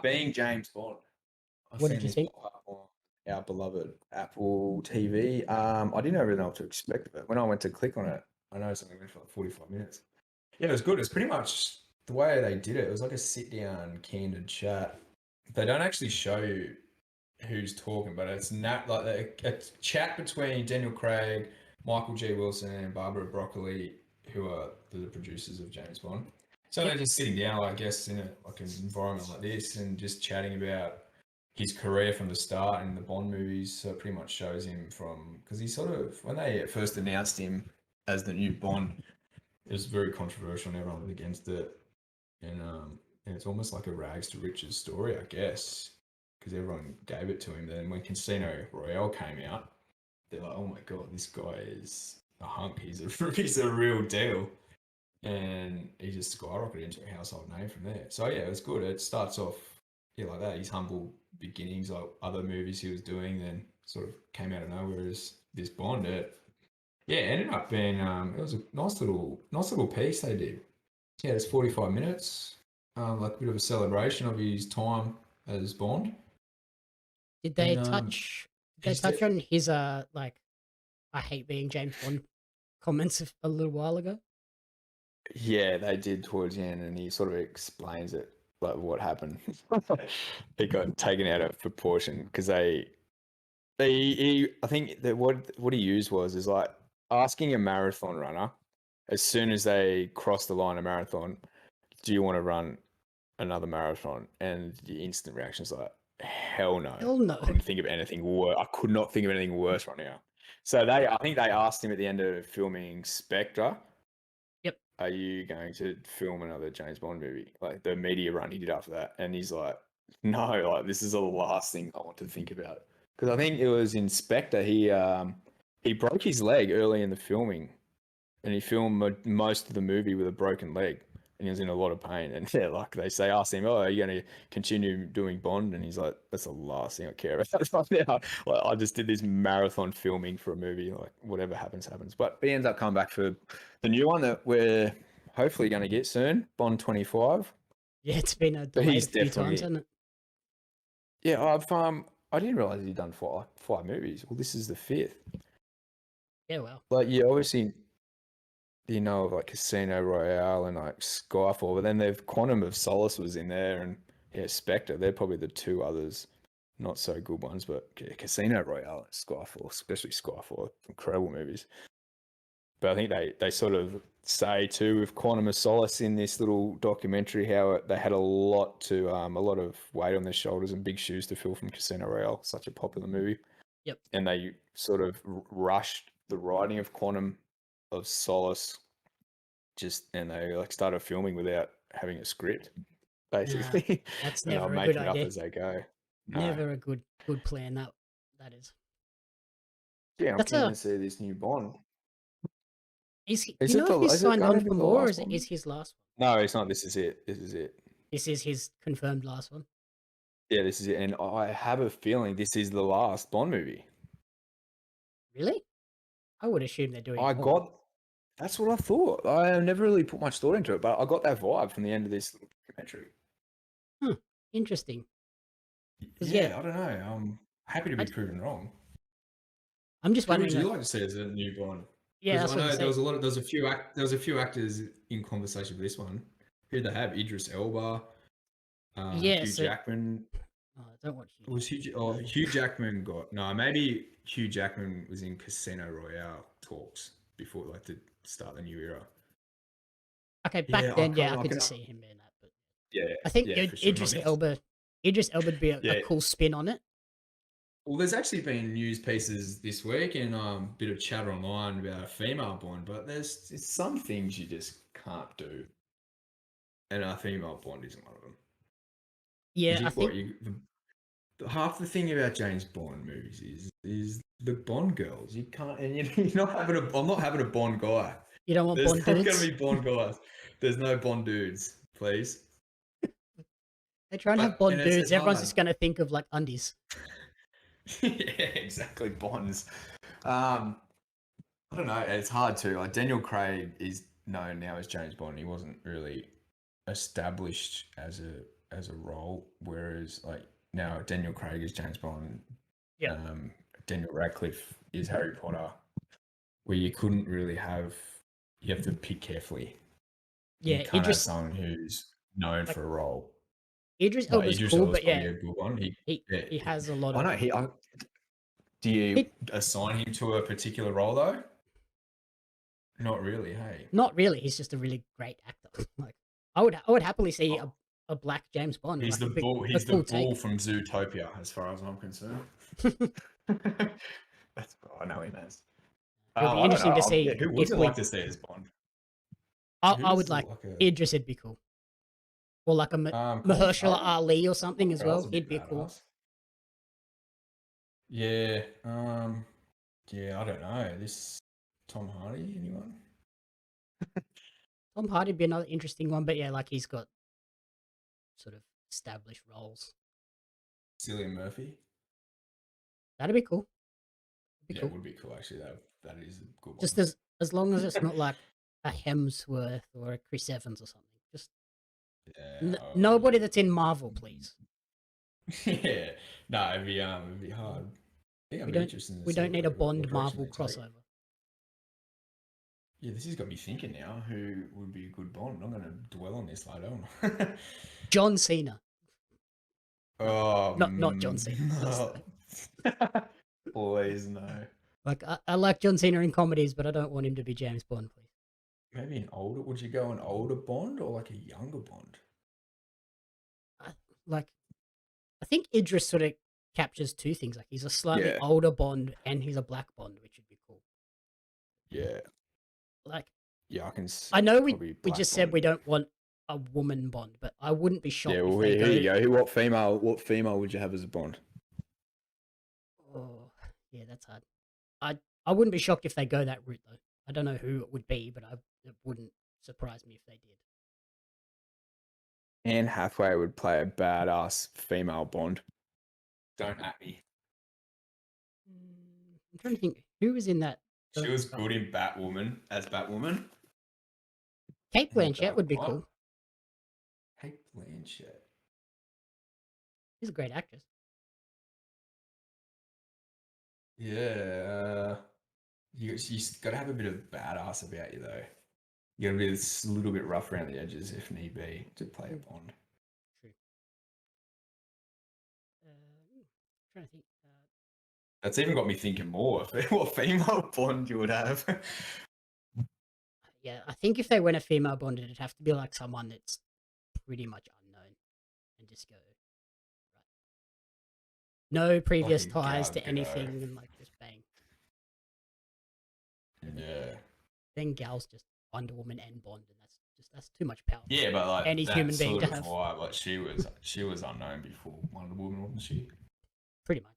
Being James Bond. I've What seen did you this think? pop up on our beloved Apple TV. I didn't really know what to expect of it. When I went to click on it, I noticed it went for like 45 minutes. Yeah, it was good. It's pretty much the way they did it. It was like a sit down, candid chat. They don't actually show you who's talking, but it's not like a chat between Daniel Craig, Michael G. Wilson, and Barbara Broccoli, who are the producers of James Bond. So Yep. they're just sitting down, I guess, in like an environment like this, and just chatting about his career from the start in the Bond movies. So it pretty much shows him from because he sort of when they first announced him as the new Bond, it was very controversial and everyone was against it. And it's almost like a rags to riches story, I guess, because everyone gave it to him. Then when Casino Royale came out, they're like, "Oh my god, this guy is a hunk. He's a real deal," and he just skyrocketed into a household name from there. So yeah, it's good. It starts off like that. His humble beginnings, like other movies he was doing, then sort of came out of nowhere as this Bond. It ended up being it was a nice little piece they did. Yeah, it's 45 minutes, like a bit of a celebration of his time as Bond. Did they And touch? Did they touch on his like, I hate being James Bond comments a little while ago? yeah, they did towards the end, and he sort of explains it, like what happened. It got taken out of proportion because I think that what he used is like asking a marathon runner as soon as they cross the line of marathon, do you want to run another marathon? And the instant reaction is like, hell no. Hell no. I couldn't think of anything worse. I could not think of anything worse right now. So I think they asked him at the end of filming Spectre, Yep. are you going to film another James Bond movie? Like the media run he did after that. And he's like, no, like this is the last thing I want to think about. Because I think it was in Spectre, he broke his leg early in the filming, and he filmed most of the movie with a broken leg, and he was in a lot of pain. And yeah, like they asked him, "Oh, are you going to continue doing Bond?" And he's like, "That's the last thing I care about right now. Like, I just did this marathon filming for a movie. Like whatever happens, happens." But he ends up coming back for the new one that we're hopefully going to get soon, Bond 25. Yeah, it's been But delayed he's a few times, definitely hasn't it? yeah. I didn't realize he'd done five movies. Well, this is the fifth. Yeah, well. Like you obviously of like Casino Royale and like Skyfall, but then they've Quantum of Solace was in there, and yeah, Spectre. They're probably the two others, not so good ones, but yeah, Casino Royale and Skyfall, especially Skyfall, incredible movies. But I think they sort of say too with Quantum of Solace in this little documentary how they had a lot of weight on their shoulders and big shoes to fill from Casino Royale, such a popular movie. Yep. And they sort of rushed the writing of Quantum of Solace, and they like started filming without having a script, basically. That's And they'll never a make good it up idea. as they go. No. Never a good plan, that is. Yeah, I'm That's keen to see this new Bond. Is he, Is you it know if he's is it signed going on to be for the more, or last one? is his last No, it's not. This is it. This is it. This is his confirmed last one. Yeah, this is it. And I have a feeling this is the last Bond movie. Really? I would assume they're doing more. That's what I thought. I never really put much thought into it, but I got that vibe from the end of this documentary. Interesting. Yeah, I don't know. I'm happy to be proven wrong. I'm just Who would wondering. you like to see as a new Bond? Yeah, Because that's I what know I'm saying. there was a few actors in conversation for this one. Who they have? Idris Elba, Yeah, Hugh so Jackman. I don't watch Hugh. Was Hugh Jackman got no? Maybe Hugh Jackman was in Casino Royale talks before, like to start the new era. Okay, back then, I could see him in that, but Yeah, I think yeah, for sure. Idris Elba'd be a cool spin on it. Well, there's actually been news pieces this week and a bit of chatter online about a female Bond, but there's some things you just can't do, and a female Bond isn't one of them. Yeah, I think half the thing about James Bond movies is the Bond girls. You can't, and you're not having I'm not having a Bond guy. You don't want Bond dudes. There's not going to be Bond guys. There's no Bond dudes, please. They try and have Bond dudes. Everyone's just going to think of like undies. Yeah, exactly. Bonds. I don't know. It's hard to. Like Daniel Craig is known now as James Bond. He wasn't really established as a as a role, whereas like now Daniel Craig is James Bond, Yeah. Daniel Radcliffe is Harry Potter, where you couldn't really have, you have to pick carefully. You Yeah, can't have Idris someone who's known like for a role. Idris Like Elba's Idris cool, Elba's but yeah, probably a good one. he has a lot I of know do you he, assign him to a particular role though? Not really, hey. not really. He's just a really great actor. Like I would happily see Oh, a black James Bond. he's Like the it'd be bull. a He's the cool bull take. from Zootopia, as far as I'm concerned. That's I know him as. It'll be I don't interesting to know. see Yeah, who would if you we. like to see as Bond? I would Who's like like a Idris. It'd be cool, or like a Colin Mahershala Farrell? Ali or something Colin as Farrell's well. a He'd bit be cool. badass. Yeah. Yeah. I don't know. This Tom Hardy. Anyone? Tom Hardy'd be another interesting one, but yeah, like he's got sort of established roles. Cillian Murphy. That'd be cool. Yeah, Cool. it would be cool actually. That is a good one. Just as long as it's not like a Hemsworth or a Chris Evans or something. Just Yeah. nobody that's in Marvel, please. Yeah. No, it'd be hard. I think I'd be interested We to see don't need a what Bond direction Marvel they take. crossover. Yeah, this has got me thinking now. Who would be a good Bond? I'm going to dwell on this later. John Cena. Oh, Not John Cena. no. Please no. Like I like John Cena in comedies, but I don't want him to be James Bond, please. Maybe an older. Would you go an older Bond or like a younger Bond? I think Idris sort of captures two things. Like he's a slightly Yeah. older Bond and he's a black Bond, which would be cool. Yeah. Like Yeah, I can. I know we Black just said Bond. we don't want a woman Bond, but I wouldn't be shocked Yeah, if well, they here you go. What female would you have as a Bond? Oh, yeah, that's hard. I wouldn't be shocked if they go that route though. I don't know who it would be, but it wouldn't surprise me if they did. Anne Hathaway would play a badass female Bond. Don't at me. I'm trying to think who was in that. She was good in Batwoman as Batwoman. Kate Blanchett would be cool. Kate Blanchett. She's a great actress. Yeah. You got to have a bit of badass about you, though. You got to be a little bit rough around the edges if need be to play a Bond. True. Trying to think. That's even got me thinking more. What female Bond you would have? Yeah, I think if they went a female Bond, it'd have to be like someone that's pretty much unknown and just go right. No previous Like a ties Gal to Gadot. anything and like just bang. Yeah. Then Gal's just Wonder Woman and Bond, and that's too much power. Yeah, but like any that human being sort to of have. vibe, like she was unknown before Wonder Woman, wasn't she? Pretty much.